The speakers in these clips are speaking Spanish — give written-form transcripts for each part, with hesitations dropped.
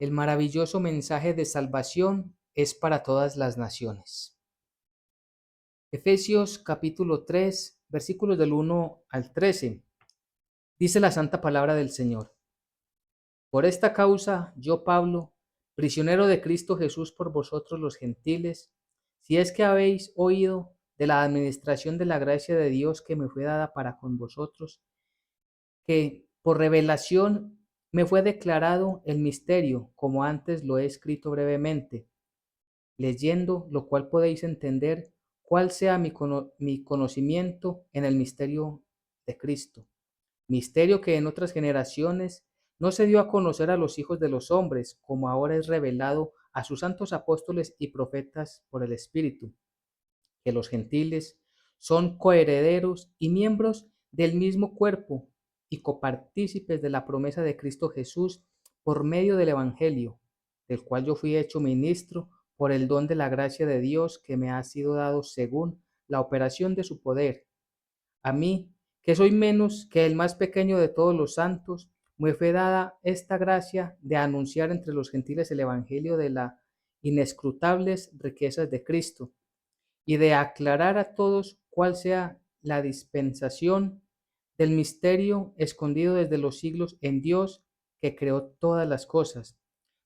El maravilloso mensaje de salvación es para todas las naciones. Efesios capítulo 3, versículos del 1 al 13. Dice la santa palabra del Señor. Por esta causa, yo, Pablo, prisionero de Cristo Jesús por vosotros los gentiles, si es que habéis oído de la administración de la gracia de Dios que me fue dada para con vosotros, que por revelación me fue declarado el misterio, como antes lo he escrito brevemente, leyendo lo cual podéis entender cuál sea mi conocimiento en el misterio de Cristo, misterio que en otras generaciones no se dio a conocer a los hijos de los hombres, como ahora es revelado a sus santos apóstoles y profetas por el Espíritu, que los gentiles son coherederos y miembros del mismo cuerpo y copartícipes de la promesa de Cristo Jesús por medio del Evangelio, del cual yo fui hecho ministro por el don de la gracia de Dios que me ha sido dado según la operación de su poder. A mí, que soy menos que el más pequeño de todos los santos, me fue dada esta gracia de anunciar entre los gentiles el Evangelio de las inescrutables riquezas de Cristo y de aclarar a todos cuál sea la dispensación del misterio escondido desde los siglos en Dios que creó todas las cosas,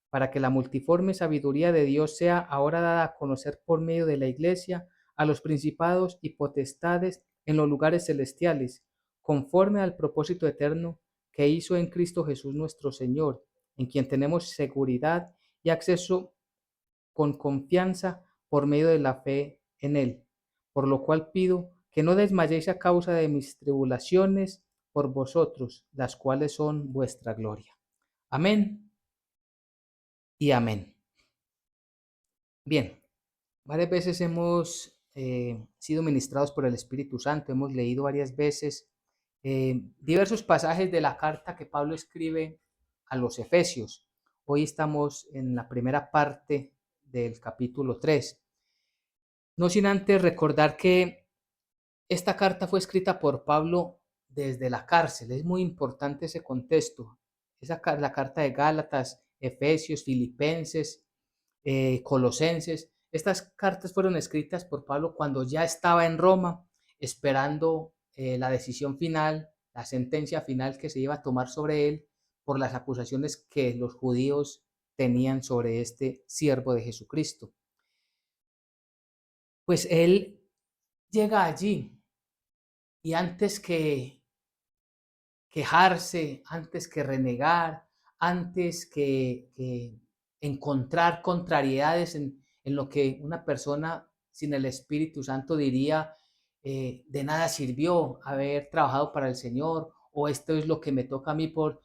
para que la multiforme sabiduría de Dios sea ahora dada a conocer por medio de la Iglesia a los principados y potestades en los lugares celestiales, conforme al propósito eterno que hizo en Cristo Jesús nuestro Señor, en quien tenemos seguridad y acceso con confianza por medio de la fe en Él. Por lo cual pido que no desmayéis a causa de mis tribulaciones por vosotros, las cuales son vuestra gloria. Amén y amén. Bien, varias veces hemos sido ministrados por el Espíritu Santo, hemos leído varias veces diversos pasajes de la carta que Pablo escribe a los Efesios. Hoy estamos en la primera parte del capítulo 3. No sin antes recordar que esta carta fue escrita por Pablo desde la cárcel. Es muy importante ese contexto. La carta de Gálatas, Efesios, Filipenses, Colosenses. Estas cartas fueron escritas por Pablo cuando ya estaba en Roma, esperando la decisión final, la sentencia final que se iba a tomar sobre él por las acusaciones que los judíos tenían sobre este siervo de Jesucristo. Pues él llega allí y antes que quejarse, antes que renegar, antes que encontrar contrariedades en lo que una persona sin el Espíritu Santo diría, de nada sirvió haber trabajado para el Señor, o esto es lo que me toca a mí por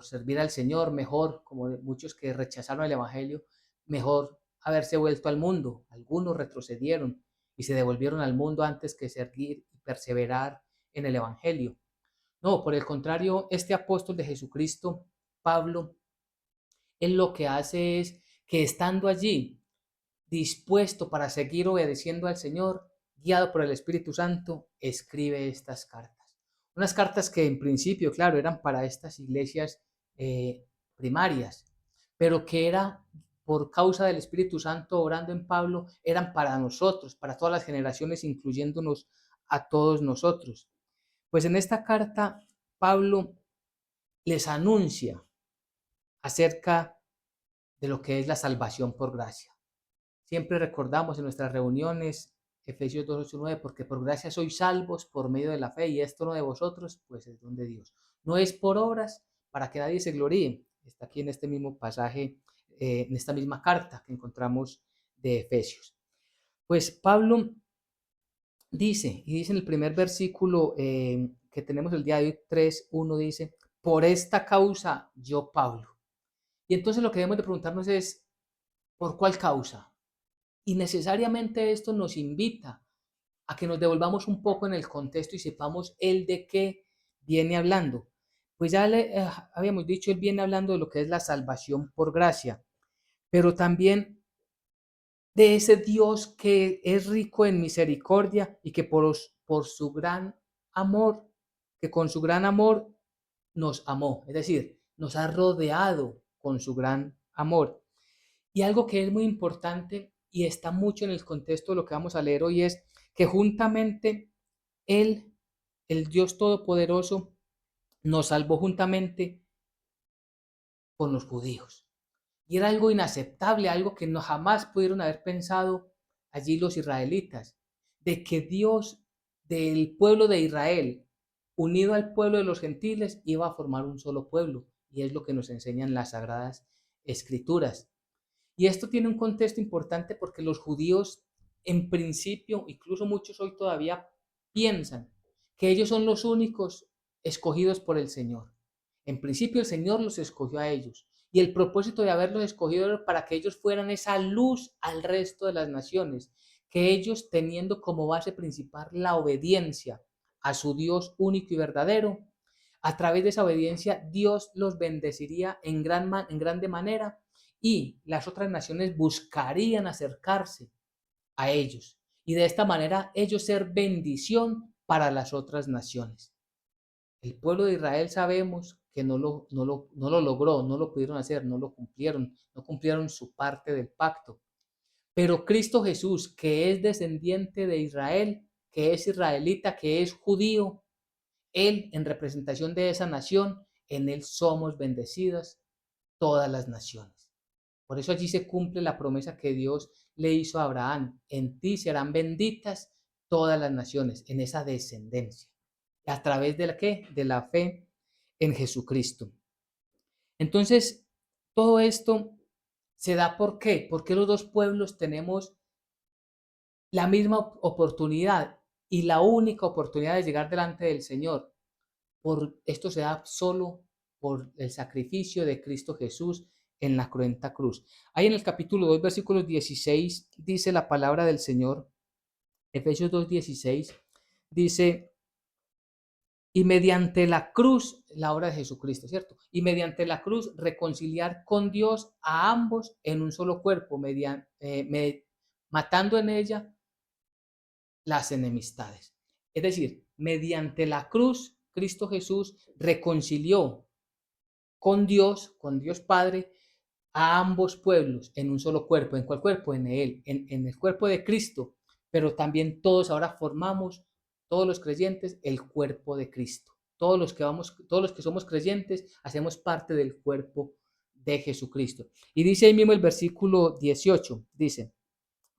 servir al Señor, mejor, como muchos que rechazaron el Evangelio, mejor haberse vuelto al mundo. Algunos retrocedieron y se devolvieron al mundo antes que servir y perseverar en el Evangelio. No, por el contrario, este apóstol de Jesucristo, Pablo, él lo que hace es que estando allí, dispuesto para seguir obedeciendo al Señor, guiado por el Espíritu Santo, escribe estas cartas. Unas cartas que en principio, claro, eran para estas iglesias primarias, pero que era por causa del Espíritu Santo orando en Pablo, eran para nosotros, para todas las generaciones, incluyéndonos a todos nosotros. Pues en esta carta, Pablo les anuncia acerca de lo que es la salvación por gracia. Siempre recordamos en nuestras reuniones Efesios 2, 8, 9, porque por gracia sois salvos por medio de la fe, y esto no de vosotros, pues es don de Dios. No es por obras para que nadie se gloríe. Está aquí en este mismo pasaje, en esta misma carta que encontramos de Efesios. Pues Pablo dice, y dice en el primer versículo que tenemos el día de hoy, 3:1, dice, por esta causa yo, Pablo. Y entonces lo que debemos de preguntarnos es, ¿por cuál causa? Y necesariamente esto nos invita a que nos devolvamos un poco en el contexto y sepamos él de qué viene hablando. Pues ya habíamos dicho, él viene hablando de lo que es la salvación por gracia, pero también de ese Dios que es rico en misericordia y que por su gran amor, que con su gran amor nos amó, es decir, nos ha rodeado con su gran amor. Y algo que es muy importante y está mucho en el contexto de lo que vamos a leer hoy es que juntamente Él, el Dios Todopoderoso, nos salvó juntamente con los judíos. Y era algo inaceptable, algo que no jamás pudieron haber pensado allí los israelitas, de que Dios del pueblo de Israel, unido al pueblo de los gentiles, iba a formar un solo pueblo. Y es lo que nos enseñan las sagradas escrituras. Y esto tiene un contexto importante porque los judíos, en principio, incluso muchos hoy todavía piensan que ellos son los únicos escogidos por el Señor. En principio el Señor los escogió a ellos y el propósito de haberlos escogido era para que ellos fueran esa luz al resto de las naciones, que ellos teniendo como base principal la obediencia a su Dios único y verdadero, a través de esa obediencia Dios los bendeciría en grande manera y las otras naciones buscarían acercarse a ellos y de esta manera ellos ser bendición para las otras naciones. El pueblo de Israel sabemos que no lo logró, no lo pudieron hacer, no cumplieron su parte del pacto. Pero Cristo Jesús, que es descendiente de Israel, que es israelita, que es judío, Él en representación de esa nación, en Él somos bendecidas todas las naciones. Por eso allí se cumple la promesa que Dios le hizo a Abraham. En ti serán benditas todas las naciones, en esa descendencia. ¿A través de la qué? De la fe en Jesucristo. Entonces, todo esto se da ¿por qué? Porque los dos pueblos tenemos la misma oportunidad y la única oportunidad de llegar delante del Señor. Esto se da solo por el sacrificio de Cristo Jesús en la cruenta cruz. Ahí en el capítulo 2, versículos 16, dice la palabra del Señor, Efesios 2:16, dice, y mediante la cruz, la obra de Jesucristo, ¿cierto? Y mediante la cruz reconciliar con Dios a ambos en un solo cuerpo, matando en ella las enemistades. Es decir, mediante la cruz, Cristo Jesús reconcilió con Dios Padre, a ambos pueblos en un solo cuerpo. ¿En cuál cuerpo? En Él, en el cuerpo de Cristo. Pero también todos ahora formamos, todos los creyentes, el cuerpo de Cristo. Todos los que somos creyentes, hacemos parte del cuerpo de Jesucristo. Y dice ahí mismo el versículo 18, dice,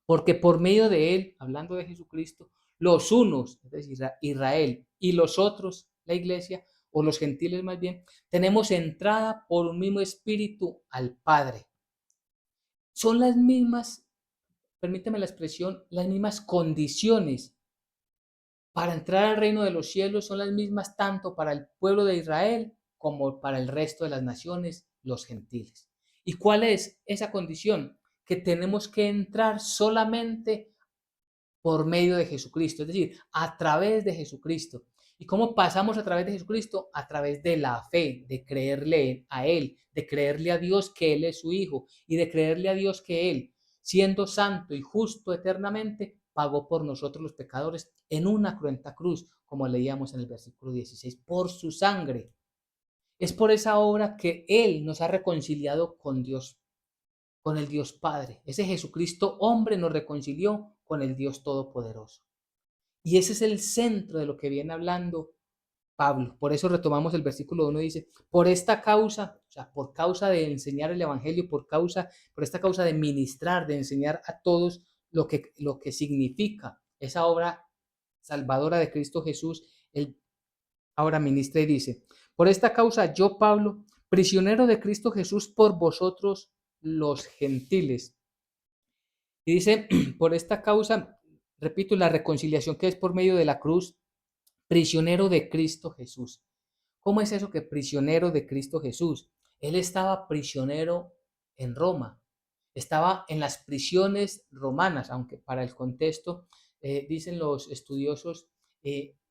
porque por medio de Él, hablando de Jesucristo, los unos, es decir, Israel, y los otros, la iglesia, o los gentiles más bien, tenemos entrada por un mismo espíritu al Padre. Son las mismas, permíteme la expresión, las mismas condiciones para entrar al reino de los cielos, son las mismas tanto para el pueblo de Israel como para el resto de las naciones, los gentiles. ¿Y cuál es esa condición? Que tenemos que entrar solamente por medio de Jesucristo, es decir, a través de Jesucristo. ¿Y cómo pasamos a través de Jesucristo? A través de la fe, de creerle a Él, de creerle a Dios que Él es su Hijo y de creerle a Dios que Él, siendo santo y justo eternamente, pagó por nosotros los pecadores en una cruenta cruz, como leíamos en el versículo 16, por su sangre. Es por esa obra que Él nos ha reconciliado con Dios, con el Dios Padre. Ese Jesucristo hombre nos reconcilió con el Dios Todopoderoso. Y ese es el centro de lo que viene hablando Pablo. Por eso retomamos el versículo 1, dice, por esta causa, o sea, por causa de enseñar el Evangelio, por esta causa de ministrar, de enseñar a todos lo que significa esa obra salvadora de Cristo Jesús, él ahora ministra y dice, por esta causa yo, Pablo, prisionero de Cristo Jesús por vosotros los gentiles. Y dice, por esta causa, repito, la reconciliación que es por medio de la cruz, prisionero de Cristo Jesús. ¿Cómo es eso que prisionero de Cristo Jesús? Él estaba prisionero en Roma, estaba en las prisiones romanas, aunque para el contexto, dicen los estudiosos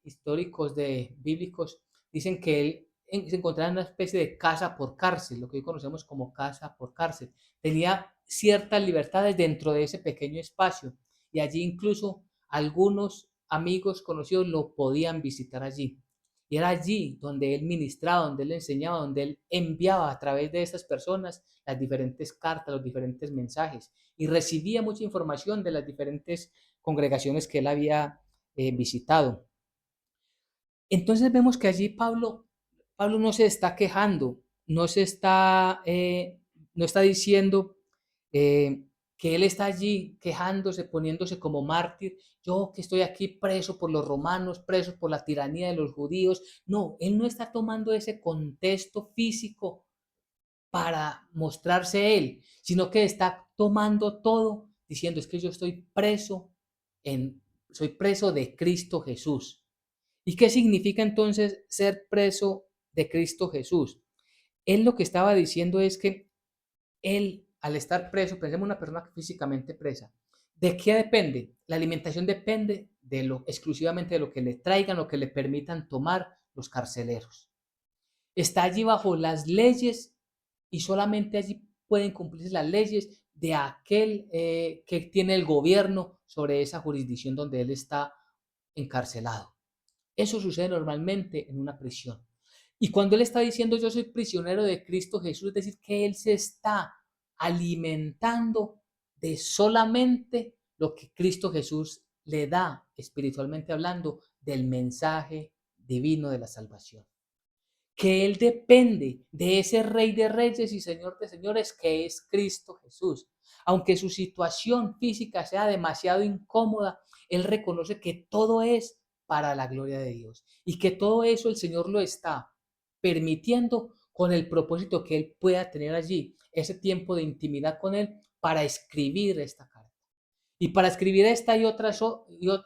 históricos bíblicos, dicen que él se encontraba en una especie de casa por cárcel, lo que hoy conocemos como casa por cárcel. Tenía ciertas libertades dentro de ese pequeño espacio y allí incluso algunos amigos conocidos lo podían visitar allí. Y era allí donde él ministraba, donde él enseñaba, donde él enviaba a través de estas personas las diferentes cartas, los diferentes mensajes. Y recibía mucha información de las diferentes congregaciones que él había visitado. Entonces vemos que allí Pablo no se está quejando, no está diciendo eh, que él está allí quejándose, poniéndose como mártir. Yo que estoy aquí preso por los romanos, preso por la tiranía de los judíos. No, él no está tomando ese contexto físico para mostrarse él, sino que está tomando todo diciendo es que yo soy preso de Cristo Jesús. ¿Y qué significa entonces ser preso de Cristo Jesús? Él lo que estaba diciendo es que él, al estar preso, pensemos en una persona físicamente presa, ¿de qué depende? La alimentación depende exclusivamente de lo que le traigan, lo que le permitan tomar los carceleros. Está allí bajo las leyes y solamente allí pueden cumplirse las leyes de aquel que tiene el gobierno sobre esa jurisdicción donde él está encarcelado. Eso sucede normalmente en una prisión. Y cuando él está diciendo yo soy prisionero de Cristo Jesús, es decir, que él se está alimentando de solamente lo que Cristo Jesús le da, espiritualmente hablando, del mensaje divino de la salvación. Que él depende de ese Rey de Reyes y Señor de Señores que es Cristo Jesús. Aunque su situación física sea demasiado incómoda, él reconoce que todo es para la gloria de Dios y que todo eso el Señor lo está permitiendo con el propósito que él pueda tener allí, ese tiempo de intimidad con él para escribir esta carta. Y para escribir esta y otras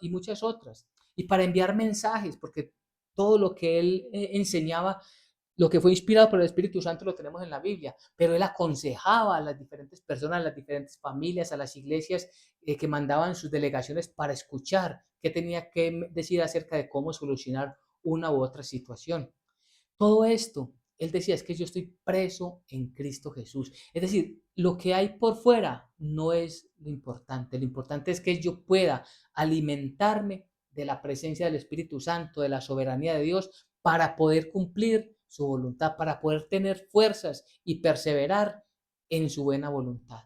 y muchas otras. Y para enviar mensajes, porque todo lo que él enseñaba, lo que fue inspirado por el Espíritu Santo lo tenemos en la Biblia, pero él aconsejaba a las diferentes personas, a las diferentes familias, a las iglesias que mandaban sus delegaciones para escuchar qué tenía que decir acerca de cómo solucionar una u otra situación. Todo esto, él decía, es que yo estoy preso en Cristo Jesús. Es decir, lo que hay por fuera no es lo importante es que yo pueda alimentarme de la presencia del Espíritu Santo, de la soberanía de Dios, para poder cumplir su voluntad, para poder tener fuerzas y perseverar en su buena voluntad.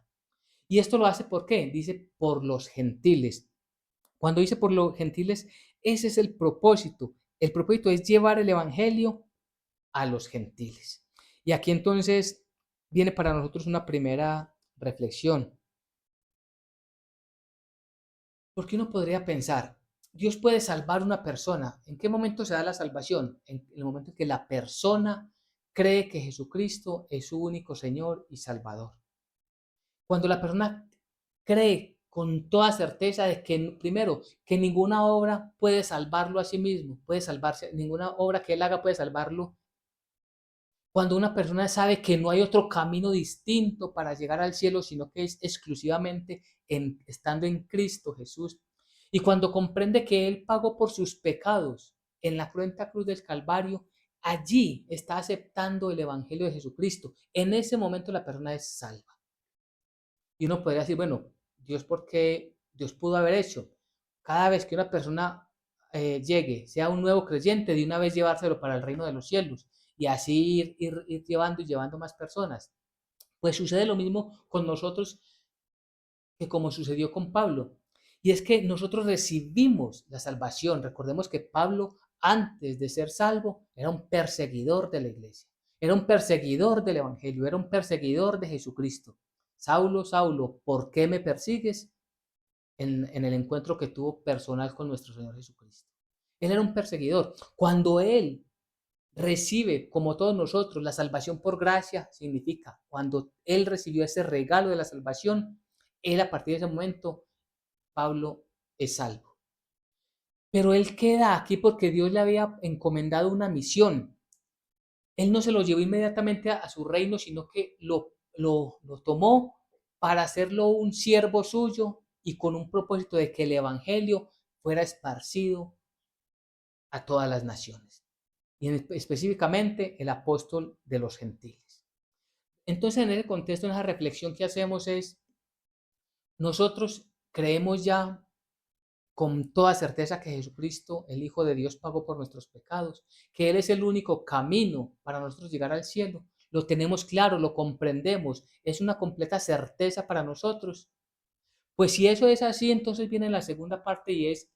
Y esto lo hace ¿por qué? Dice por los gentiles. Cuando dice por los gentiles, ese es el propósito. El propósito es llevar el evangelio a los gentiles. Y aquí entonces viene para nosotros una primera reflexión. Porque uno podría pensar, Dios puede salvar a una persona. ¿En qué momento se da la salvación? En el momento en que la persona cree que Jesucristo es su único Señor y Salvador. Cuando la persona cree con toda certeza de que, primero, que ninguna obra puede salvarlo a sí mismo, puede salvarse, ninguna obra que él haga puede salvarlo. Cuando una persona sabe que no hay otro camino distinto para llegar al cielo, sino que es exclusivamente estando en Cristo Jesús. Y cuando comprende que Él pagó por sus pecados en la cruenta cruz del Calvario, allí está aceptando el Evangelio de Jesucristo. En ese momento la persona es salva. Y uno podría decir, bueno, Dios, ¿por qué Dios pudo haber hecho? Cada vez que una persona llegue, sea un nuevo creyente, de una vez llevárselo para el reino de los cielos y así ir llevando y llevando más personas. Pues sucede lo mismo con nosotros que como sucedió con Pablo. Y es que nosotros recibimos la salvación. Recordemos que Pablo, antes de ser salvo, era un perseguidor de la iglesia, era un perseguidor del evangelio, era un perseguidor de Jesucristo. Saulo, Saulo, ¿por qué me persigues? En el encuentro que tuvo personal con nuestro Señor Jesucristo. Él era un perseguidor. Cuando él recibe, como todos nosotros, la salvación por gracia, significa, cuando él recibió ese regalo de la salvación, él a partir de ese momento, Pablo es salvo. Pero él queda aquí porque Dios le había encomendado una misión. Él no se lo llevó inmediatamente a su reino, sino que lo tomó para hacerlo un siervo suyo y con un propósito de que el evangelio fuera esparcido a todas las naciones. Y específicamente el apóstol de los gentiles. Entonces, en ese contexto, en esa reflexión que hacemos es, nosotros creemos ya con toda certeza que Jesucristo, el Hijo de Dios, pagó por nuestros pecados, que Él es el único camino para nosotros llegar al cielo. Lo tenemos claro, lo comprendemos, es una completa certeza para nosotros. Pues si eso es así, entonces viene la segunda parte y es,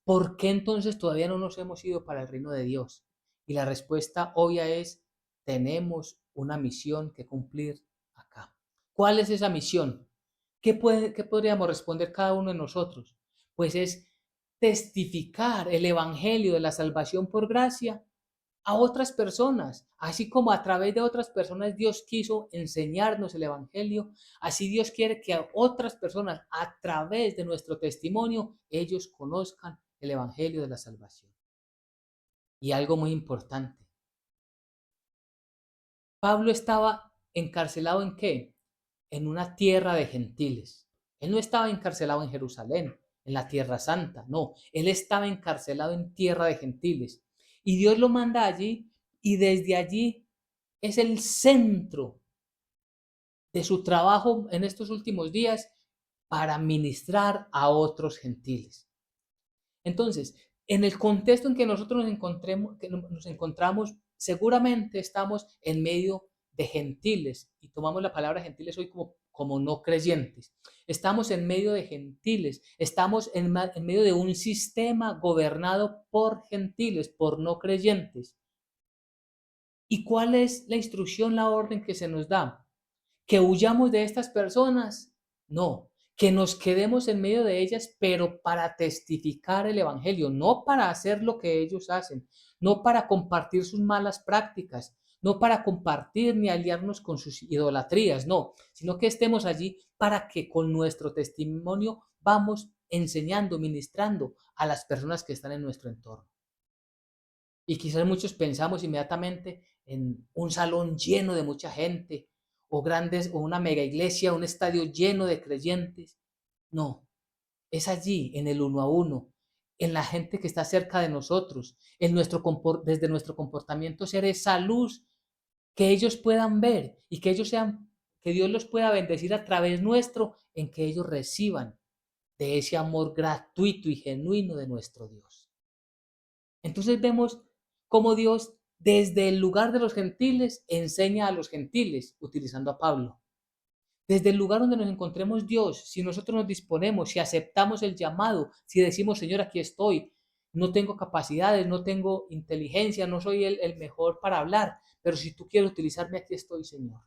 ¿por qué entonces todavía no nos hemos ido para el reino de Dios? Y la respuesta obvia es, tenemos una misión que cumplir acá. ¿Cuál es esa misión? ¿Qué podríamos responder cada uno de nosotros? Pues es testificar el evangelio de la salvación por gracia a otras personas, así como a través de otras personas Dios quiso enseñarnos el evangelio, así Dios quiere que a otras personas a través de nuestro testimonio ellos conozcan el evangelio de la salvación. Y algo muy importante, Pablo estaba encarcelado ¿en qué? En una tierra de gentiles. Él no estaba encarcelado en Jerusalén, en la tierra santa, no, él estaba encarcelado en tierra de gentiles. Y Dios lo manda allí y desde allí es el centro de su trabajo en estos últimos días para ministrar a otros gentiles. Entonces, en el contexto en que nosotros nos encontramos, seguramente estamos en medio de gentiles, y tomamos la palabra gentiles hoy como no creyentes. Estamos en medio de gentiles, estamos en medio de un sistema gobernado por gentiles, por no creyentes. ¿Y cuál es la instrucción, la orden que se nos da? ¿Que huyamos de estas personas? No, que nos quedemos en medio de ellas, pero para testificar el evangelio, no para hacer lo que ellos hacen, no para compartir sus malas prácticas, no para compartir ni aliarnos con sus idolatrías, no, sino que estemos allí para que con nuestro testimonio vamos enseñando, ministrando a las personas que están en nuestro entorno. Y quizás muchos pensamos inmediatamente en un salón lleno de mucha gente, o una mega iglesia, un estadio lleno de creyentes. No, es allí, en el uno a uno, en la gente que está cerca de nosotros, desde nuestro comportamiento ser esa luz que ellos puedan ver y que Dios los pueda bendecir a través nuestro, en que ellos reciban de ese amor gratuito y genuino de nuestro Dios. Entonces vemos cómo Dios desde el lugar de los gentiles enseña a los gentiles, utilizando a Pablo. Desde el lugar donde nos encontremos Dios, si nosotros nos disponemos, si aceptamos el llamado, si decimos, Señor, aquí estoy, no tengo capacidades, no tengo inteligencia, no soy el mejor para hablar, pero si tú quieres utilizarme, aquí estoy, Señor.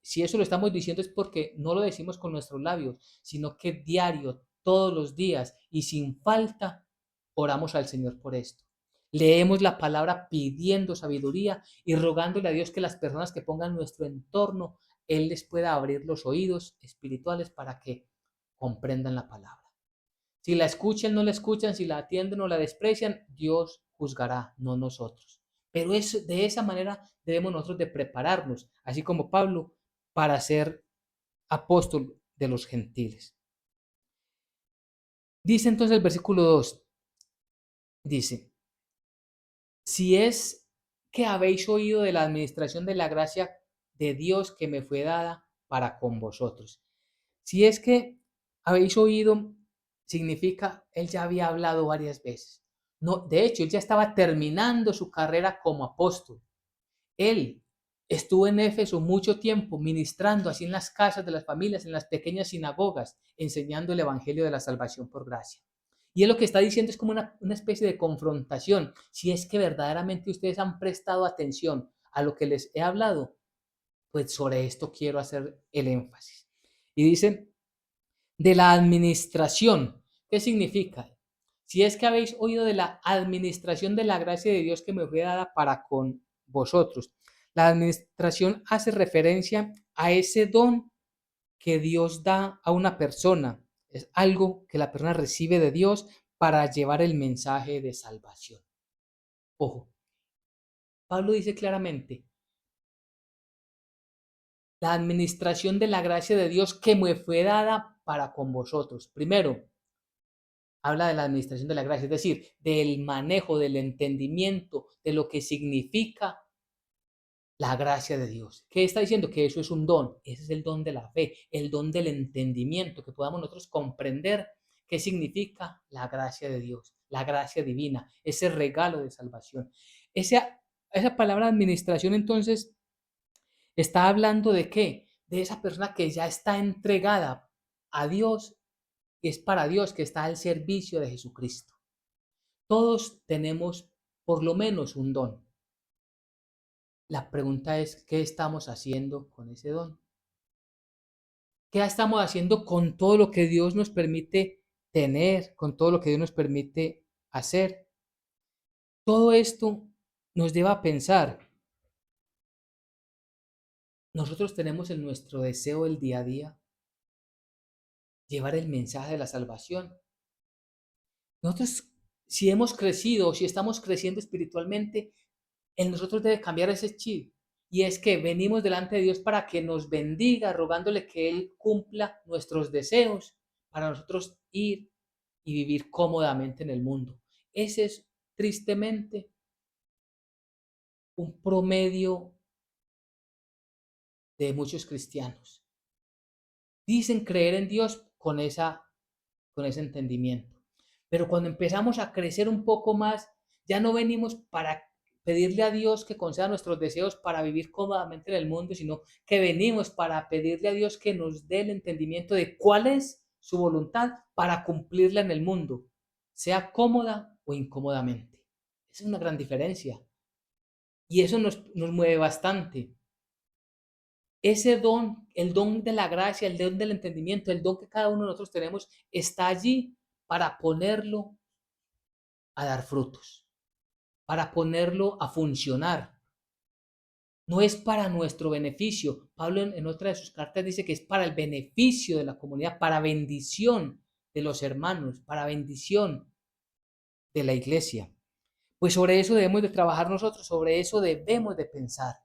Si eso lo estamos diciendo es porque no lo decimos con nuestros labios, sino que diario, todos los días y sin falta, oramos al Señor por esto. Leemos la palabra pidiendo sabiduría y rogándole a Dios que las personas que pongan nuestro entorno, Él les pueda abrir los oídos espirituales para que comprendan la palabra. Si la escuchan, no la escuchan, si la atienden o la desprecian, Dios juzgará, no nosotros. Pero de esa manera debemos nosotros de prepararnos, así como Pablo, para ser apóstol de los gentiles. Dice entonces el versículo 2, dice, si es que habéis oído de la administración de la gracia de Dios que me fue dada para con vosotros. Si es que habéis oído, significa, él ya había hablado varias veces. No, de hecho, él ya estaba terminando su carrera como apóstol. Él estuvo en Éfeso mucho tiempo ministrando así en las casas de las familias, en las pequeñas sinagogas, enseñando el evangelio de la salvación por gracia. Y él lo que está diciendo es como una especie de confrontación. Si es que verdaderamente ustedes han prestado atención a lo que les he hablado, pues sobre esto quiero hacer el énfasis. Y dice, de la administración. ¿Qué significa? Si es que habéis oído de la administración de la gracia de Dios que me fue dada para con vosotros. La administración hace referencia a ese don que Dios da a una persona. Es algo que la persona recibe de Dios para llevar el mensaje de salvación. Ojo, Pablo dice claramente, la administración de la gracia de Dios que me fue dada para con vosotros. Primero, habla de la administración de la gracia, es decir, del manejo, del entendimiento, de lo que significa la gracia de Dios. ¿Qué está diciendo? Que eso es un don. Ese es el don de la fe, el don del entendimiento, que podamos nosotros comprender ¿Qué significa? La gracia de Dios, la gracia divina, ese regalo de salvación. Esa palabra administración entonces está hablando de qué? De esa persona que ya está entregada a Dios, que es para Dios, que está al servicio de Jesucristo. Todos tenemos por lo menos un don. La pregunta es, ¿qué estamos haciendo con ese don? ¿Qué estamos haciendo con todo lo que Dios nos permite tener, con todo lo que Dios nos permite hacer? Todo esto nos lleva a pensar, nosotros tenemos en nuestro deseo el día a día llevar el mensaje de la salvación. Nosotros, si hemos crecido, si estamos creciendo espiritualmente, en nosotros debe cambiar ese chip. Y es que venimos delante de Dios para que nos bendiga, rogándole que Él cumpla nuestros deseos, para nosotros ir y vivir cómodamente en el mundo. Ese es, tristemente, un promedio de muchos cristianos. Dicen creer en Dios con ese entendimiento. Pero cuando empezamos a crecer un poco más, ya no venimos para pedirle a Dios que conceda nuestros deseos para vivir cómodamente en el mundo, sino que venimos para pedirle a Dios que nos dé el entendimiento de cuál es su voluntad para cumplirla en el mundo, sea cómoda o incómodamente. Esa es una gran diferencia. Y eso nos mueve bastante. Ese don, el don de la gracia, el don del entendimiento, el don que cada uno de nosotros tenemos, está allí para ponerlo a dar frutos, para ponerlo a funcionar. No es para nuestro beneficio. Pablo en otra de sus cartas dice que es para el beneficio de la comunidad, para bendición de los hermanos, para bendición de la iglesia. Pues sobre eso debemos de trabajar nosotros, sobre eso debemos de pensar.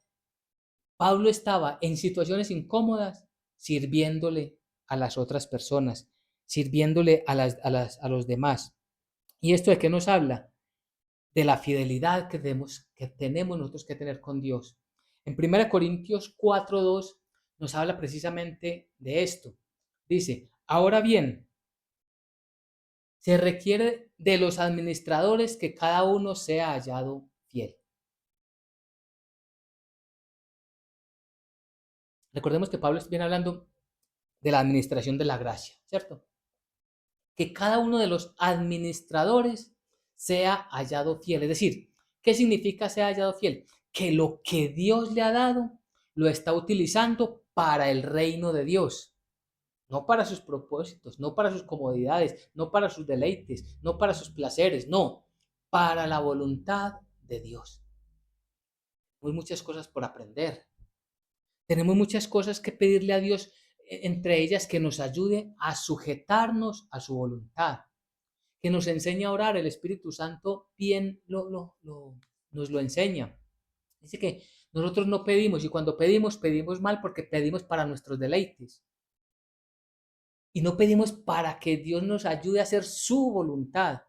Pablo estaba en situaciones incómodas sirviéndole a las otras personas, sirviéndole a los demás. ¿Y esto de qué nos habla? De la fidelidad que tenemos nosotros que tener con Dios. En 1 Corintios 4:2 nos habla precisamente de esto. Dice, ahora bien, se requiere de los administradores que cada uno sea hallado fiel. Recordemos que Pablo viene hablando de la administración de la gracia, ¿cierto? Que cada uno de los administradores sea hallado fiel. Es decir, ¿qué significa ser hallado fiel? Que lo que Dios le ha dado lo está utilizando para el reino de Dios, no para sus propósitos, no para sus comodidades, no para sus deleites, no para sus placeres, no, para la voluntad de Dios. Hay muchas cosas por aprender. Tenemos muchas cosas que pedirle a Dios, entre ellas que nos ayude a sujetarnos a su voluntad, que nos enseña a orar. El Espíritu Santo bien nos lo enseña. Dice que nosotros no pedimos, y cuando pedimos, pedimos mal porque pedimos para nuestros deleites. Y no pedimos para que Dios nos ayude a hacer su voluntad.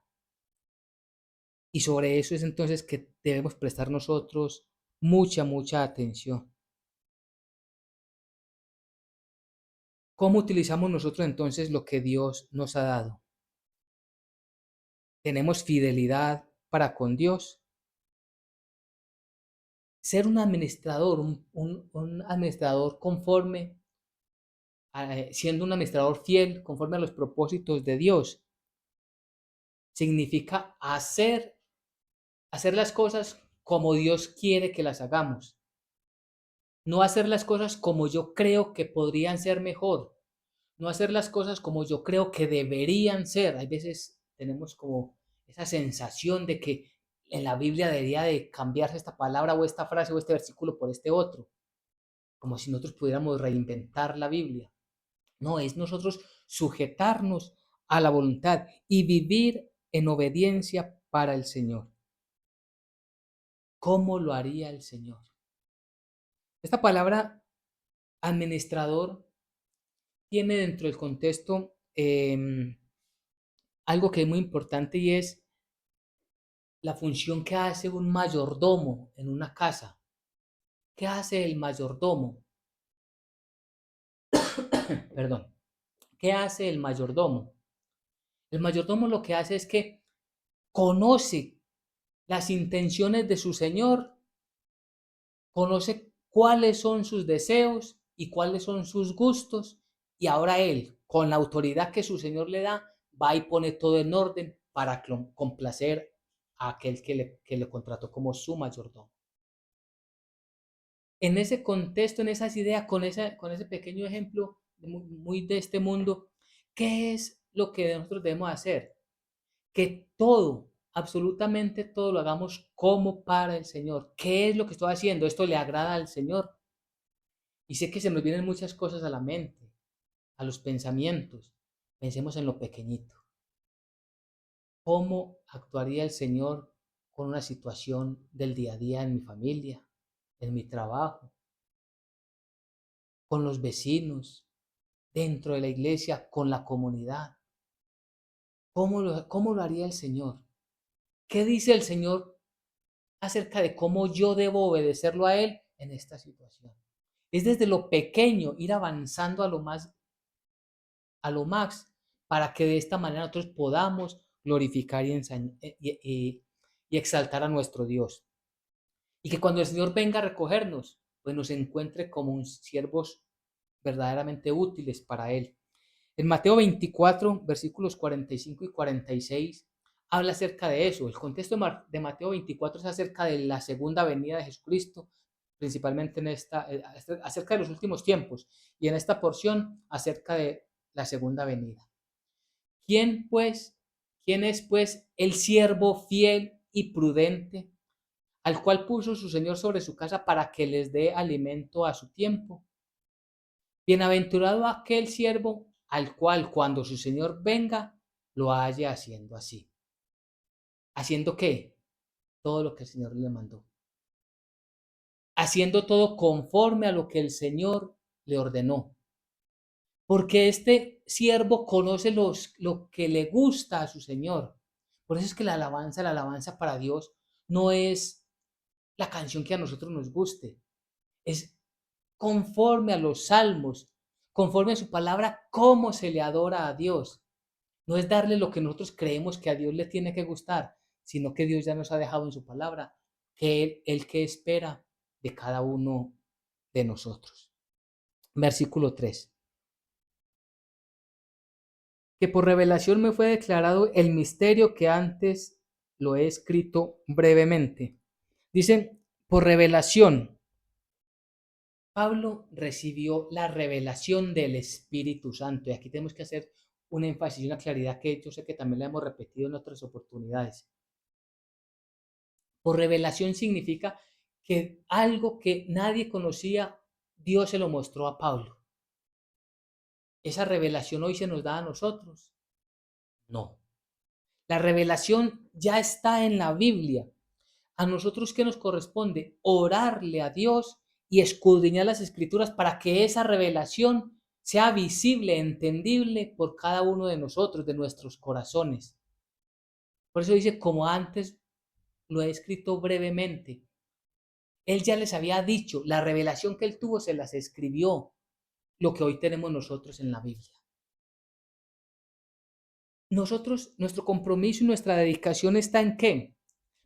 Y sobre eso es entonces que debemos prestar nosotros mucha atención. ¿Cómo utilizamos nosotros entonces lo que Dios nos ha dado? ¿Tenemos fidelidad para con Dios? Ser un administrador, un administrador conforme, siendo un administrador fiel, conforme a los propósitos de Dios, significa hacer las cosas como Dios quiere que las hagamos. No hacer las cosas como yo creo que podrían ser mejor. No hacer las cosas como yo creo que deberían ser. Hay veces tenemos como esa sensación de que en la Biblia debería de cambiarse esta palabra o esta frase o este versículo por este otro, como si nosotros pudiéramos reinventar la Biblia. No, es nosotros sujetarnos a la voluntad y vivir en obediencia para el Señor. ¿Cómo lo haría el Señor? Esta palabra administrador tiene dentro del contexto algo que es muy importante, y es la función que hace un mayordomo en una casa. ¿Qué hace el mayordomo? Perdón. ¿Qué hace el mayordomo? El mayordomo lo que hace es que conoce las intenciones de su señor, conoce cuáles son sus deseos y cuáles son sus gustos, y ahora él, con la autoridad que su señor le da, va y pone todo en orden para complacer a aquel que le contrató como su mayordomo. En ese contexto, en esas ideas, con ese pequeño ejemplo muy de este mundo, ¿qué es lo que nosotros debemos hacer? Que todo, absolutamente todo lo hagamos como para el Señor. ¿Qué es lo que estoy haciendo? ¿Esto le agrada al Señor? Y sé que se nos vienen muchas cosas a la mente, a los pensamientos. Pensemos en lo pequeñito. ¿Cómo actuaría el Señor con una situación del día a día en mi familia, en mi trabajo, con los vecinos, dentro de la iglesia, con la comunidad? ¿Cómo lo haría el Señor? ¿Qué dice el Señor acerca de cómo yo debo obedecerlo a Él en esta situación? Es desde lo pequeño ir avanzando a lo más, para que de esta manera nosotros podamos glorificar y exaltar a nuestro Dios. Y que cuando el Señor venga a recogernos, pues nos encuentre como un siervos verdaderamente útiles para Él. En Mateo 24, versículos 45 y 46, habla acerca de eso. El contexto de Mateo 24 es acerca de la segunda venida de Jesucristo, principalmente acerca de los últimos tiempos, y en esta porción acerca de la segunda venida. ¿Quién pues, quién es pues el siervo fiel y prudente, al cual puso su Señor sobre su casa para que les dé alimento a su tiempo? Bienaventurado aquel siervo al cual cuando su Señor venga lo haya haciendo así. ¿Haciendo qué? Todo lo que el Señor le mandó. Haciendo todo conforme a lo que el Señor le ordenó. Porque este siervo conoce lo que le gusta a su Señor. Por eso es que la alabanza para Dios no es la canción que a nosotros nos guste. Es conforme a los salmos, conforme a su palabra, cómo se le adora a Dios. No es darle lo que nosotros creemos que a Dios le tiene que gustar, sino que Dios ya nos ha dejado en su palabra, que Él que espera de cada uno de nosotros. Versículo 3. Que por revelación me fue declarado el misterio que antes lo he escrito brevemente. Dicen, por revelación. Pablo recibió la revelación del Espíritu Santo. Y aquí tenemos que hacer un énfasis y una claridad que yo sé que también la hemos repetido en otras oportunidades. Por revelación significa que algo que nadie conocía, Dios se lo mostró a Pablo. ¿Esa revelación hoy se nos da a nosotros? No. La revelación ya está en la Biblia. ¿A nosotros qué nos corresponde? Orarle a Dios y escudriñar las Escrituras para que esa revelación sea visible, entendible por cada uno de nosotros, de nuestros corazones. Por eso dice, como antes lo he escrito brevemente. Él ya les había dicho, la revelación que él tuvo se las escribió, lo que hoy tenemos nosotros en la Biblia. Nosotros, nuestro compromiso y nuestra dedicación está en ¿qué?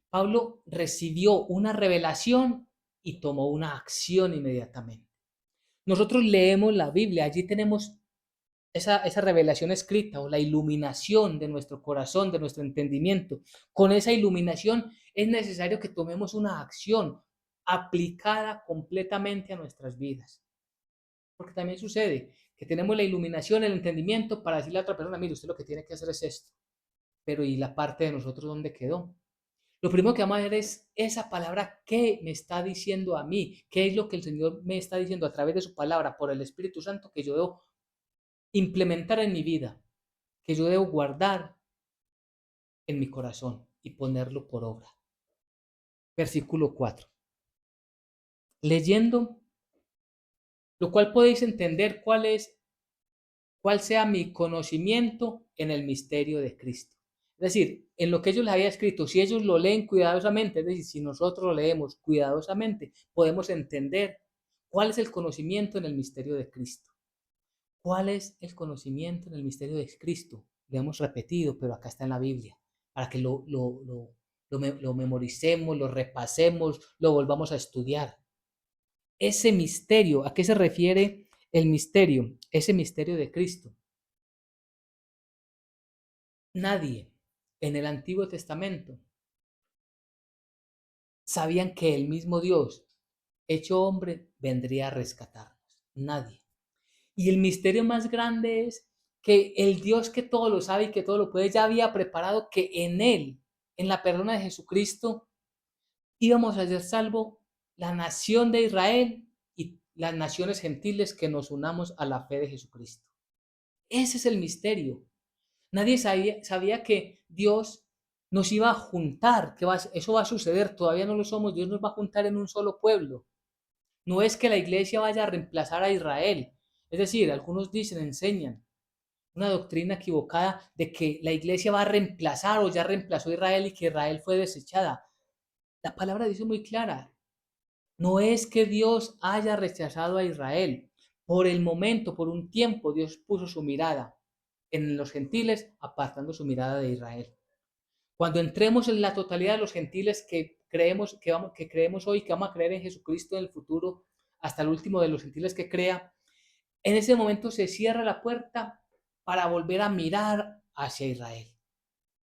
Pablo recibió una revelación y tomó una acción inmediatamente. Nosotros leemos la Biblia, allí tenemos esa revelación escrita o la iluminación de nuestro corazón, de nuestro entendimiento. Con esa iluminación es necesario que tomemos una acción aplicada completamente a nuestras vidas. Porque también sucede que tenemos la iluminación, el entendimiento para decirle a otra persona, mire, usted lo que tiene que hacer es esto. Pero ¿y la parte de nosotros dónde quedó? Lo primero que vamos a ver es esa palabra que me está diciendo a mí, qué es lo que el Señor me está diciendo a través de su palabra por el Espíritu Santo que yo debo implementar en mi vida, que yo debo guardar en mi corazón y ponerlo por obra. Versículo 4. Leyendo, lo cual podéis entender cuál sea mi conocimiento en el misterio de Cristo. Es decir, en lo que ellos les había escrito, si ellos lo leen cuidadosamente, es decir, si nosotros lo leemos cuidadosamente, podemos entender cuál es el conocimiento en el misterio de Cristo. ¿Cuál es el conocimiento en el misterio de Cristo? lo hemos repetido, pero acá está en la Biblia, para que lo memoricemos, lo repasemos, lo volvamos a estudiar. Ese misterio, ¿a qué se refiere el misterio? Ese misterio de Cristo. Nadie en el Antiguo Testamento sabían que el mismo Dios, hecho hombre, vendría a rescatarnos. Nadie. Y el misterio más grande es que el Dios que todo lo sabe y que todo lo puede, ya había preparado que en Él, en la persona de Jesucristo, íbamos a ser salvo la nación de Israel y las naciones gentiles que nos unamos a la fe de Jesucristo. Ese es el misterio. Nadie sabía que Dios nos iba a juntar, que eso va a suceder, todavía no lo somos, Dios nos va a juntar en un solo pueblo. No es que la iglesia vaya a reemplazar a Israel. Es decir, algunos dicen, enseñan una doctrina equivocada de que la iglesia va a reemplazar o ya reemplazó a Israel y que Israel fue desechada. La palabra dice muy clara, no es que Dios haya rechazado a Israel. Por el momento, por un tiempo, Dios puso su mirada en los gentiles, apartando su mirada de Israel. Cuando entremos en la totalidad de los gentiles que creemos hoy, que vamos a creer en Jesucristo en el futuro, hasta el último de los gentiles que crea, en ese momento se cierra la puerta para volver a mirar hacia Israel.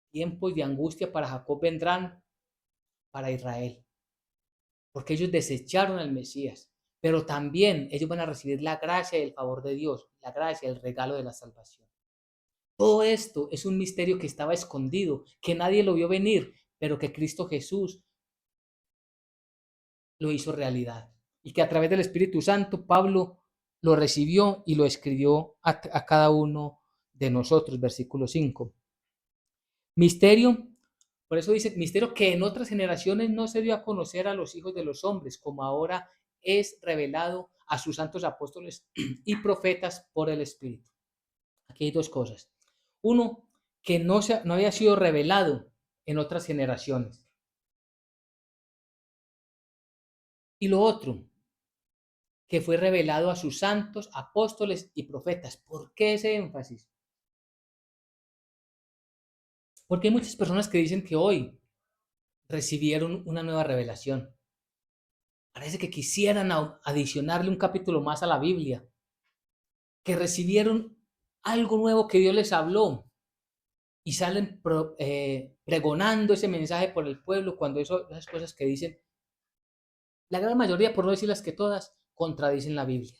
Tiempos de angustia para Jacob vendrán para Israel, porque ellos desecharon al Mesías, pero también ellos van a recibir la gracia y el favor de Dios, la gracia, el regalo de la salvación. Todo esto es un misterio que estaba escondido, que nadie lo vio venir, pero que Cristo Jesús lo hizo realidad. Y que a través del Espíritu Santo Pablo lo recibió y lo escribió a cada uno de nosotros. Versículo 5. Misterio, por eso dice, misterio que en otras generaciones no se dio a conocer a los hijos de los hombres, como ahora es revelado a sus santos apóstoles y profetas por el Espíritu. Aquí hay dos cosas. Uno, que no había sido revelado en otras generaciones. Y lo otro, que fue revelado a sus santos, apóstoles y profetas. ¿Por qué ese énfasis? Porque hay muchas personas que dicen que hoy recibieron una nueva revelación. Parece que quisieran adicionarle un capítulo más a la Biblia, que recibieron algo nuevo que Dios les habló y salen pregonando ese mensaje por el pueblo cuando esas cosas que dicen, la gran mayoría, por no decir las que todas, contradicen la Biblia.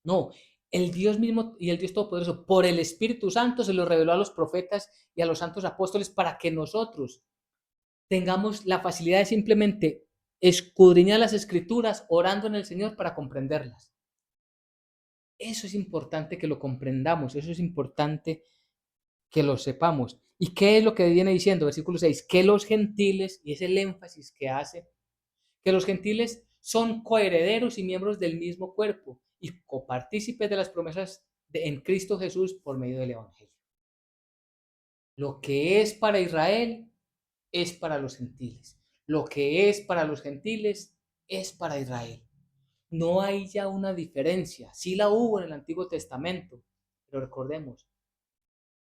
No, el Dios mismo y el Dios Todopoderoso, por el Espíritu Santo, se lo reveló a los profetas y a los santos apóstoles para que nosotros tengamos la facilidad de simplemente escudriñar las Escrituras orando en el Señor para comprenderlas. Eso es importante que lo comprendamos, eso es importante que lo sepamos. ¿Y qué es lo que viene diciendo? Versículo 6, que los gentiles, y es el énfasis que hace, que los gentiles son coherederos y miembros del mismo cuerpo y copartícipes de las promesas en Cristo Jesús por medio del Evangelio. Lo que es para Israel es para los gentiles. Lo que es para los gentiles es para Israel. No hay ya una diferencia. Sí la hubo en el Antiguo Testamento, pero recordemos,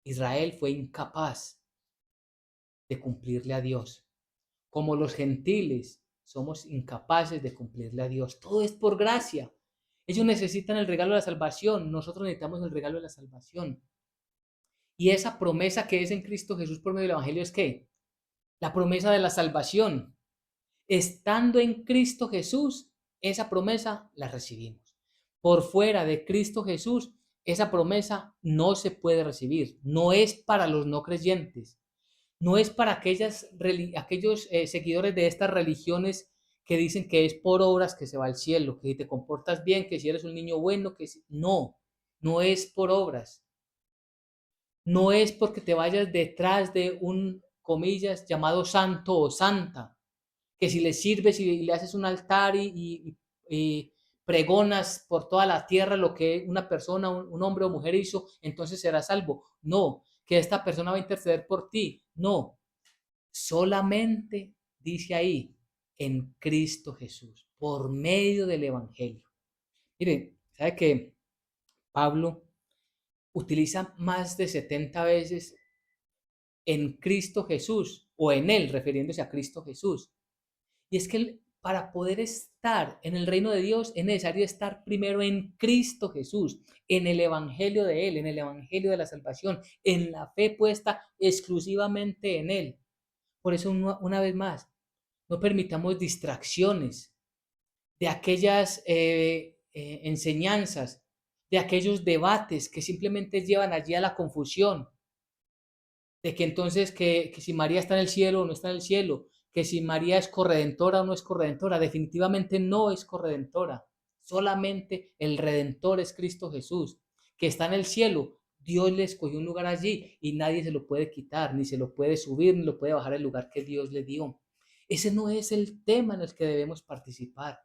Israel fue incapaz de cumplirle a Dios. Como los gentiles somos incapaces de cumplirle a Dios. Todo es por gracia. Ellos necesitan el regalo de la salvación, nosotros necesitamos el regalo de la salvación. Y esa promesa que es en Cristo Jesús por medio del Evangelio es ¿qué? La promesa de la salvación. Estando en Cristo Jesús, esa promesa la recibimos. Por fuera de Cristo Jesús, esa promesa no se puede recibir. No es para los no creyentes. No es para aquellos seguidores de estas religiones que dicen que es por obras que se va al cielo, que si te comportas bien, que si eres un niño bueno, no, no es por obras. No es porque te vayas detrás de un, comillas, llamado santo o santa, que si le sirves y le haces un altar y pregonas por toda la tierra lo que una persona, un hombre o mujer hizo, entonces serás salvo. No, que esta persona va a interceder por ti. No, solamente dice ahí, en Cristo Jesús, por medio del Evangelio. Miren, ¿sabe que Pablo utiliza más de 70 veces en Cristo Jesús o en Él, refiriéndose a Cristo Jesús. Y es que para poder estar en el reino de Dios es necesario estar primero en Cristo Jesús, en el Evangelio de Él, en el Evangelio de la salvación, en la fe puesta exclusivamente en Él. Por eso, una vez más, no permitamos distracciones de aquellas enseñanzas, de aquellos debates que simplemente llevan allí a la confusión, de que entonces que si María está en el cielo o no está en el cielo, que si María es corredentora o no es corredentora, definitivamente no es corredentora. Solamente el Redentor es Cristo Jesús, que está en el cielo. Dios le escogió un lugar allí y nadie se lo puede quitar, ni se lo puede subir, ni lo puede bajar el lugar que Dios le dio. Ese no es el tema en el que debemos participar.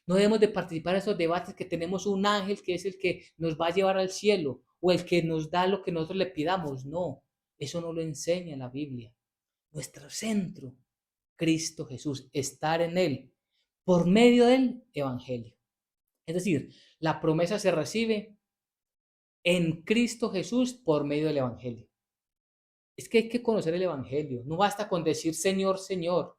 No debemos de participar en esos debates que tenemos un ángel que es el que nos va a llevar al cielo o el que nos da lo que nosotros le pidamos. No, eso no lo enseña la Biblia. Nuestro centro, Cristo Jesús, estar en Él por medio del Evangelio. Es decir, la promesa se recibe en Cristo Jesús por medio del Evangelio. Es que hay que conocer el Evangelio. No basta con decir Señor, Señor,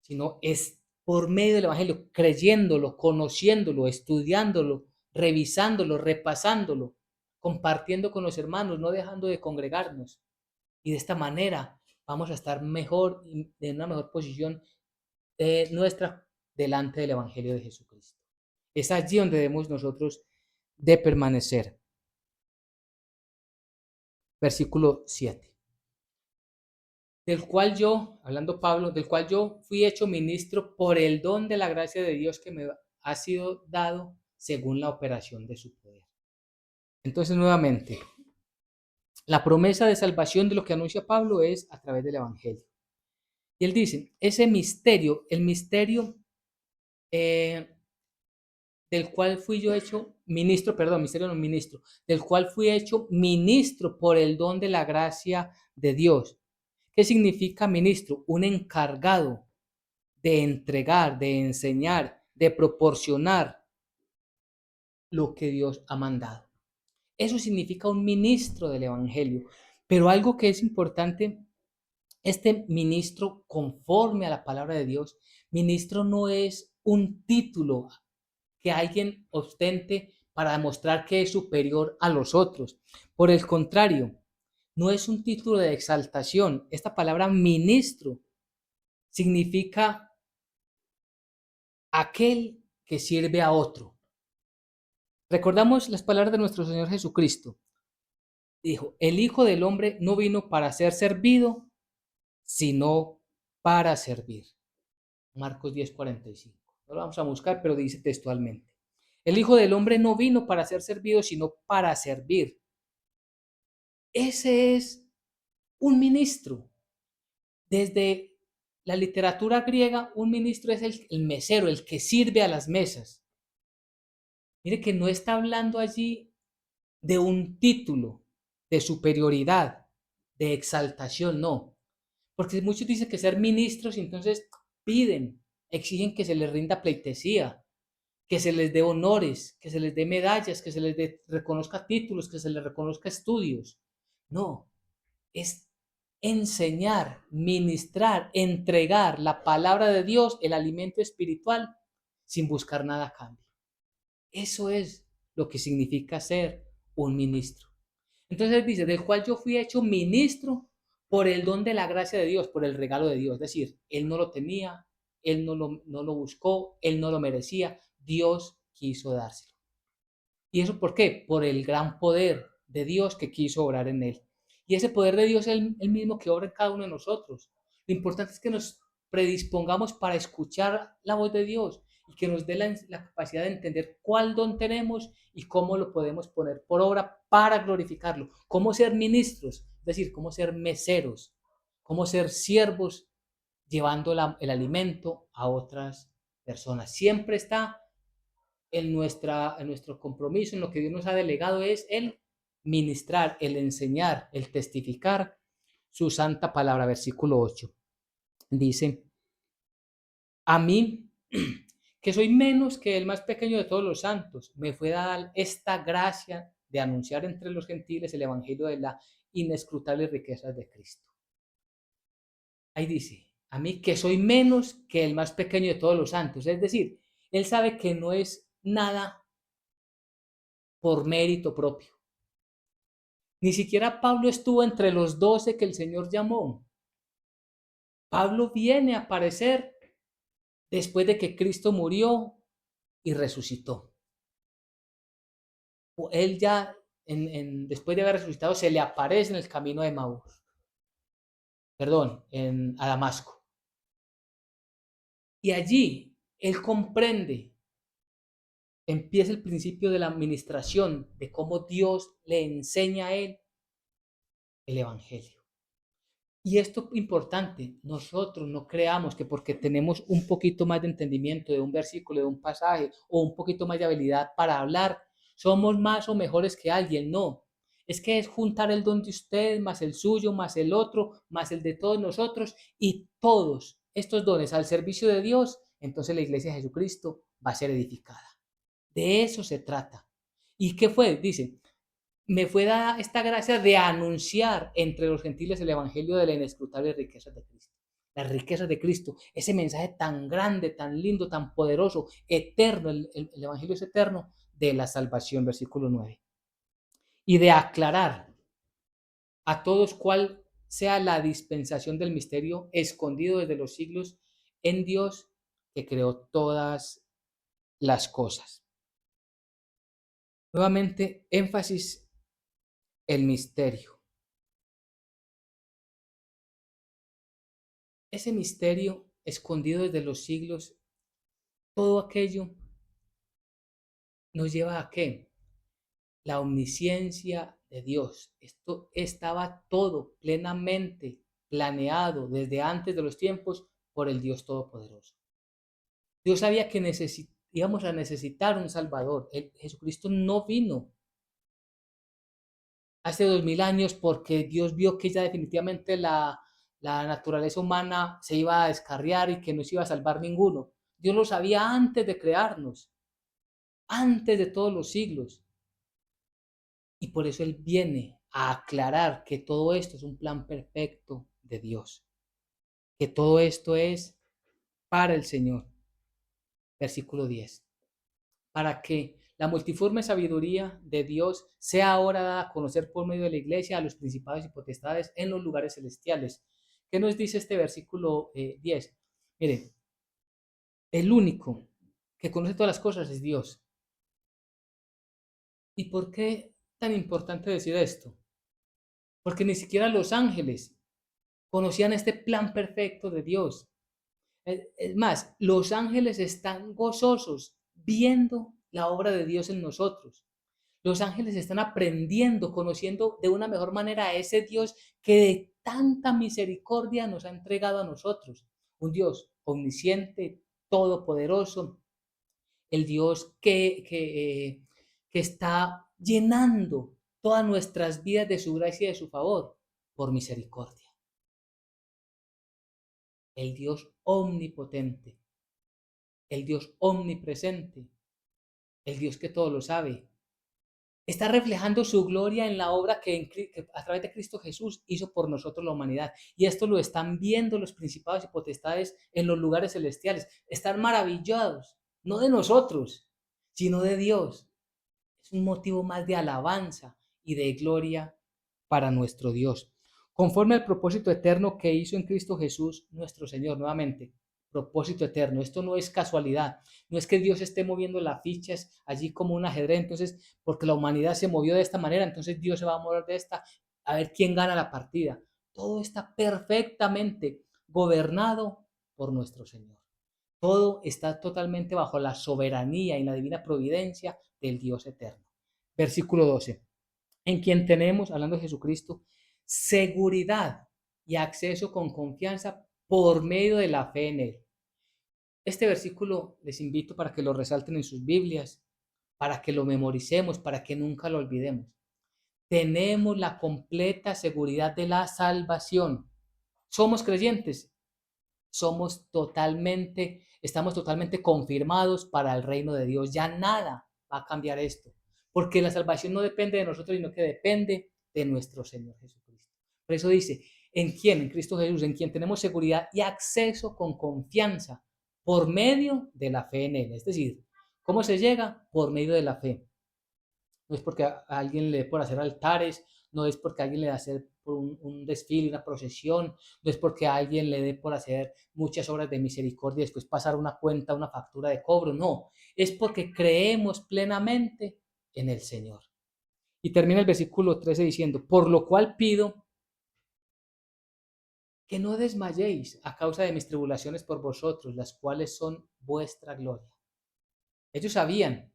sino es por medio del Evangelio, creyéndolo, conociéndolo, estudiándolo, revisándolo, repasándolo, compartiendo con los hermanos, no dejando de congregarnos. Y de esta manera vamos a estar mejor, en una mejor posición nuestra delante del Evangelio de Jesucristo. Es allí donde debemos nosotros de permanecer. Versículo 7. Del cual yo, hablando Pablo, del cual yo fui hecho ministro por el don de la gracia de Dios que me ha sido dado según la operación de su poder. Entonces, nuevamente, la promesa de salvación de lo que anuncia Pablo es a través del Evangelio. Y él dice, ese misterio, el misterio del cual fui yo hecho ministro, perdón, misterio no ministro, del cual fui hecho ministro por el don de la gracia de Dios. ¿Qué significa ministro? Un encargado de entregar, de enseñar, de proporcionar lo que Dios ha mandado. Eso significa un ministro del Evangelio. Pero algo que es importante, este ministro conforme a la palabra de Dios, ministro no es un título que alguien ostente para demostrar que es superior a los otros. Por el contrario, no es un título de exaltación. Esta palabra ministro significa aquel que sirve a otro. Recordamos las palabras de nuestro Señor Jesucristo. Dijo, el Hijo del Hombre no vino para ser servido, sino para servir. Marcos 10:45. No lo vamos a buscar, pero dice textualmente. El Hijo del Hombre no vino para ser servido, sino para servir. Ese es un ministro. Desde la literatura griega, un ministro es el mesero, el que sirve a las mesas. Mire que no está hablando allí de un título, de superioridad, de exaltación, no. Porque muchos dicen que ser ministros y entonces piden, exigen que se les rinda pleitesía, que se les dé honores, que se les dé medallas, que se les reconozca títulos, que se les reconozca estudios. No, es enseñar, ministrar, entregar la palabra de Dios, el alimento espiritual, sin buscar nada a cambio. Eso es lo que significa ser un ministro. Entonces dice, del cual yo fui hecho ministro por el don de la gracia de Dios, por el regalo de Dios. Es decir, él no lo tenía, él no lo buscó, él no lo merecía, Dios quiso dárselo. ¿Y eso por qué? Por el gran poder de Dios que quiso obrar en él. Y ese poder de Dios es el mismo que obra en cada uno de nosotros. Lo importante es que nos predispongamos para escuchar la voz de Dios y que nos dé la capacidad de entender cuál don tenemos y cómo lo podemos poner por obra para glorificarlo. Cómo ser ministros, es decir, cómo ser meseros, cómo ser siervos llevando el alimento a otras personas. Siempre está en nuestro compromiso, en lo que Dios nos ha delegado, es el ministrar, el enseñar, el testificar su santa palabra. Versículo 8. Dice, a mí, que soy menos que el más pequeño de todos los santos, me fue dada esta gracia de anunciar entre los gentiles el evangelio de la inescrutable riqueza de Cristo. Ahí dice, a mí que soy menos que el más pequeño de todos los santos. Es decir, él sabe que no es nada por mérito propio. Ni siquiera Pablo estuvo entre los 12 que el Señor llamó. Pablo viene a aparecer después de que Cristo murió y resucitó. Él ya, después de haber resucitado, se le aparece en el camino de Maús. Perdón, a Damasco. Y allí él comprende, empieza el principio de la administración, de cómo Dios le enseña a él el Evangelio. Y esto es importante, nosotros no creamos que porque tenemos un poquito más de entendimiento de un versículo, de un pasaje, o un poquito más de habilidad para hablar, somos más o mejores que alguien. No, es que es juntar el don de ustedes, más el suyo, más el otro, más el de todos nosotros, y todos estos dones al servicio de Dios, entonces la iglesia de Jesucristo va a ser edificada. De eso se trata. ¿Y qué fue? Dice, me fue dada esta gracia de anunciar entre los gentiles el evangelio de la inescrutable riqueza de Cristo. Las riquezas de Cristo, ese mensaje tan grande, tan lindo, tan poderoso, eterno, el evangelio es eterno, de la salvación, versículo 9. Y de aclarar a todos cuál sea la dispensación del misterio escondido desde los siglos en Dios que creó todas las cosas. Nuevamente, énfasis, el misterio. Ese misterio escondido desde los siglos, todo aquello nos lleva a ¿qué? La omnisciencia de Dios. Esto estaba todo plenamente planeado desde antes de los tiempos por el Dios Todopoderoso. Dios sabía que íbamos a necesitar un Salvador. Jesucristo no vino hace 2000 años porque Dios vio que ya definitivamente la naturaleza humana se iba a descarriar y que no se iba a salvar ninguno. Dios lo sabía antes de crearnos, antes de todos los siglos. Y por eso Él viene a aclarar que todo esto es un plan perfecto de Dios, que todo esto es para el Señor. Versículo 10. Para que la multiforme sabiduría de Dios sea ahora dada a conocer por medio de la iglesia a los principados y potestades en los lugares celestiales. ¿Qué nos dice este versículo 10? Mire, el único que conoce todas las cosas es Dios. ¿Y por qué tan importante decir esto? Porque ni siquiera los ángeles conocían este plan perfecto de Dios. Es más, los ángeles están gozosos viendo la obra de Dios en nosotros. Los ángeles están aprendiendo, conociendo de una mejor manera a ese Dios que de tanta misericordia nos ha entregado a nosotros. Un Dios omnisciente, todopoderoso, el Dios que está llenando todas nuestras vidas de su gracia y de su favor por misericordia. El Dios omnipotente, el Dios omnipresente, el Dios que todo lo sabe, está reflejando su gloria en la obra que a través de Cristo Jesús hizo por nosotros la humanidad. Y esto lo están viendo los principados y potestades en los lugares celestiales. Están maravillados, no de nosotros, sino de Dios. Es un motivo más de alabanza y de gloria para nuestro Dios. Conforme al propósito eterno que hizo en Cristo Jesús, nuestro Señor, nuevamente, propósito eterno. Esto no es casualidad, no es que Dios esté moviendo las fichas allí como un ajedrez, entonces, porque la humanidad se movió de esta manera, entonces Dios se va a mover de esta, a ver quién gana la partida. Todo está perfectamente gobernado por nuestro Señor. Todo está totalmente bajo la soberanía y la divina providencia del Dios eterno. Versículo 12. En quien tenemos, hablando de Jesucristo, seguridad y acceso con confianza por medio de la fe en Él. Este versículo les invito para que lo resalten en sus Biblias, para que lo memoricemos, para que nunca lo olvidemos. Tenemos la completa seguridad de la salvación. ¿Somos creyentes? Estamos totalmente confirmados para el reino de Dios. Ya nada va a cambiar esto. porque la salvación no depende de nosotros, sino que depende de nuestro Señor Jesucristo. Por eso dice, ¿en quién? En Cristo Jesús, en quien tenemos seguridad y acceso con confianza por medio de la fe en Él. Es decir, ¿cómo se llega? Por medio de la fe. No es porque a alguien le dé por hacer altares, no es porque a alguien le dé hacer un desfile, una procesión, no es porque a alguien le dé por hacer muchas obras de misericordia y después pasar una cuenta, una factura de cobro, no, es porque creemos plenamente en el Señor. Y termina el versículo 13 diciendo, por lo cual pido que no desmayéis a causa de mis tribulaciones por vosotros, las cuales son vuestra gloria. Ellos sabían,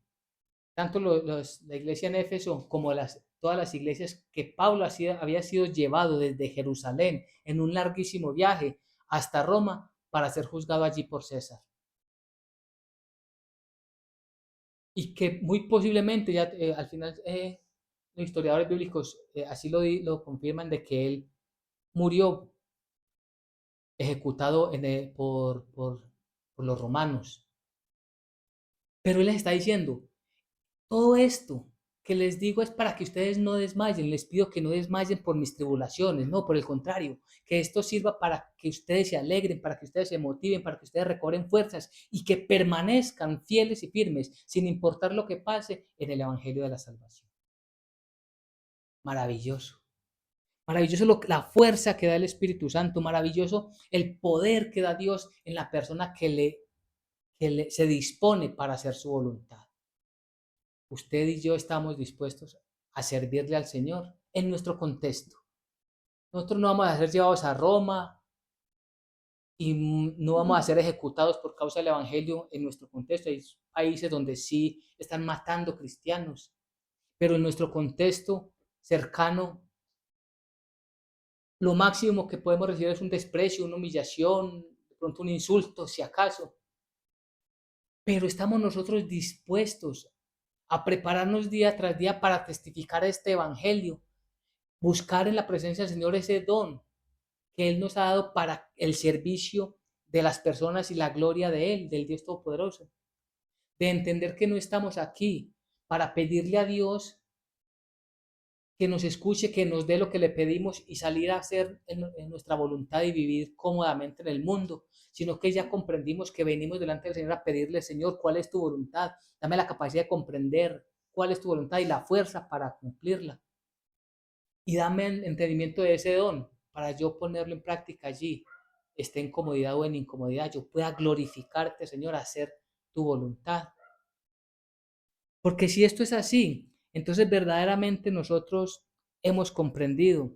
tanto la iglesia en Éfeso como todas las iglesias, que Pablo había sido llevado desde Jerusalén en un larguísimo viaje hasta Roma para ser juzgado allí por César. Y que muy posiblemente, ya al final, los historiadores bíblicos así lo confirman, de que él murió ejecutado por los romanos. Pero él les está diciendo, todo esto que les digo es para que ustedes no desmayen. Les pido que no desmayen por mis tribulaciones, no, por el contrario, que esto sirva para que ustedes se alegren, para que ustedes se motiven, para que ustedes recobren fuerzas y que permanezcan fieles y firmes, sin importar lo que pase en el Evangelio de la salvación. Maravilloso. Maravilloso la fuerza que da el Espíritu Santo, maravilloso el poder que da Dios en la persona se dispone para hacer su voluntad. Usted y yo estamos dispuestos a servirle al Señor en nuestro contexto. Nosotros no vamos a ser llevados a Roma y no vamos a ser ejecutados por causa del Evangelio en nuestro contexto. Hay países donde sí están matando cristianos, pero en nuestro contexto cercano, lo máximo que podemos recibir es un desprecio, una humillación, de pronto un insulto, si acaso. Pero estamos nosotros dispuestos a prepararnos día tras día para testificar este Evangelio, buscar en la presencia del Señor ese don que Él nos ha dado para el servicio de las personas y la gloria de Él, del Dios Todopoderoso. De entender que no estamos aquí para pedirle a Dios que nos escuche, que nos dé lo que le pedimos y salir a hacer en nuestra voluntad y vivir cómodamente en el mundo, sino que ya comprendimos que venimos delante del Señor a pedirle, Señor, ¿cuál es tu voluntad? Dame la capacidad de comprender cuál es tu voluntad y la fuerza para cumplirla. Y dame el entendimiento de ese don para yo ponerlo en práctica allí, esté en comodidad o en incomodidad, yo pueda glorificarte, Señor, hacer tu voluntad. Porque si esto es así, entonces verdaderamente nosotros hemos comprendido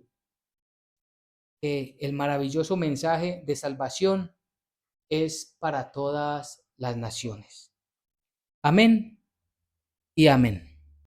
que el maravilloso mensaje de salvación es para todas las naciones. Amén y amén.